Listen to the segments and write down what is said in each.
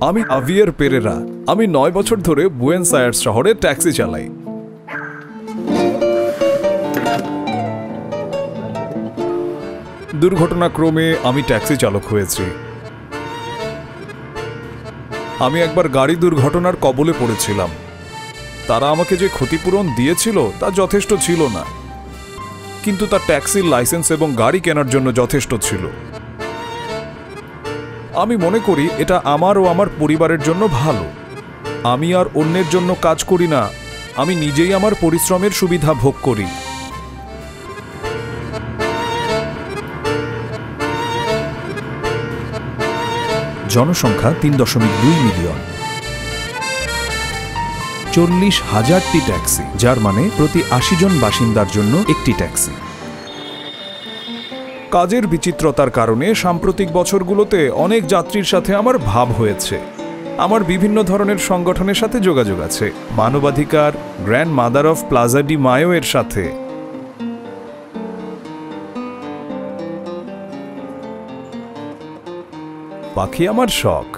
আমি আভিয়ার পেরেরা। আমি 9 বছর ধরে বুয়েনোস আয়ার্স শহরে ট্যাক্সি চালাই। দুর্ঘটনাক্রমে আমি ট্যাক্সি চালক হয়েছি। আমি একবার গাড়ি দুর্ঘটনার কবলে পড়েছিলাম। তারা আমাকে যে ক্ষতিপূরণ দিয়েছিল তা যথেষ্ট ছিল না, কিন্তু তার ট্যাক্সির লাইসেন্স এবং গাড়ি কেনার জন্য যথেষ্ট ছিল। আমি মনে করি এটা আমার ও আমার পরিবারের জন্য ভালো। আমি আর অন্যের জন্য কাজ করি না, আমি নিজেই আমার পরিশ্রমের সুবিধা ভোগ করি। জনসংখ্যা 3.2 মিলিয়ন, 40,000টি ট্যাক্সি, যার মানে প্রতি 80 জন বাসিন্দার জন্য একটি ট্যাক্সি। কাজের বিচিত্রতার কারণে সাম্প্রতিক বছরগুলোতে অনেক যাত্রীর সাথে আমার ভাব হয়েছে। আমার বিভিন্ন ধরনের সংগঠনের সাথে যোগাযোগ আছে, মানবাধিকার, grand mother of Plaza de Mayo এর সাথে। পাখি আমার শখ।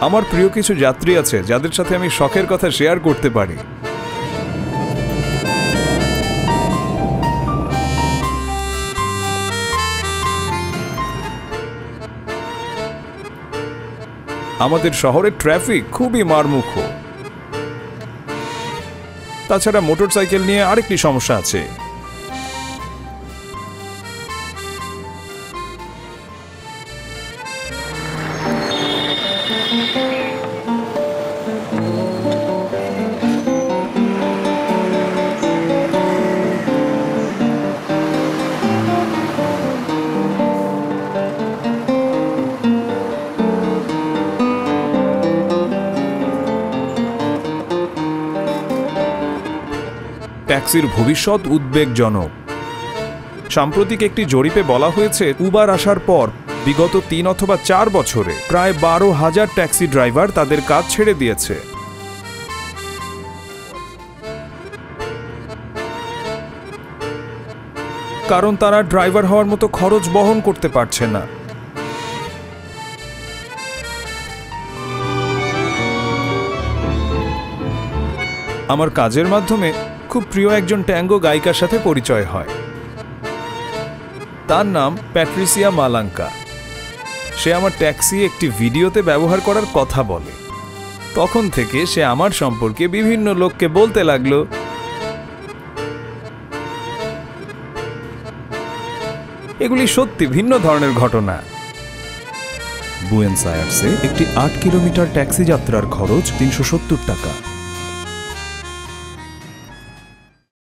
আমার প্রিয় কিছু যাত্রী আছে যাদের সাথে আমি শখের কথা শেয়ার করতে পারি। আমাদের শহরের ট্রাফিক খুবই মারমুখো। তাছাড়া মোটরসাইকেল নিয়ে আরেকটি সমস্যা আছে। ট্যাক্সির ভবিষ্যৎ উদ্বেগজনক। সাম্প্রতিক একটি জরিপে বলা হয়েছে, উবার আসার পর বিগত 3 অথবা 4 বছরে প্রায় 12,000 ট্যাক্সি ড্রাইভার তাদের কাজ ছেড়ে দিয়েছে। কারণ তারা ড্রাইভার হওয়ার মতো খরচ বহন করতে পারছে না। আমার কাজের মাধ্যমে খুব প্রিয় একজন ট্যাঙ্গো গায়িকার সাথে পরিচয় হয়। তার নাম প্যাট্রিসিয়া মালাঙ্কা। সে আমার ট্যাক্সি একটি ভিডিওতে ব্যবহার করার কথা বলে। তখন থেকে সে আমার সম্পর্কে বিভিন্ন লোককে বলতে লাগলো। এগুলি সত্যি ভিন্ন ধরনের ঘটনা। বুয়েনোস আয়ার্সে একটি 8 কিলোমিটার ট্যাক্সি যাত্রার খরচ 370 টাকা।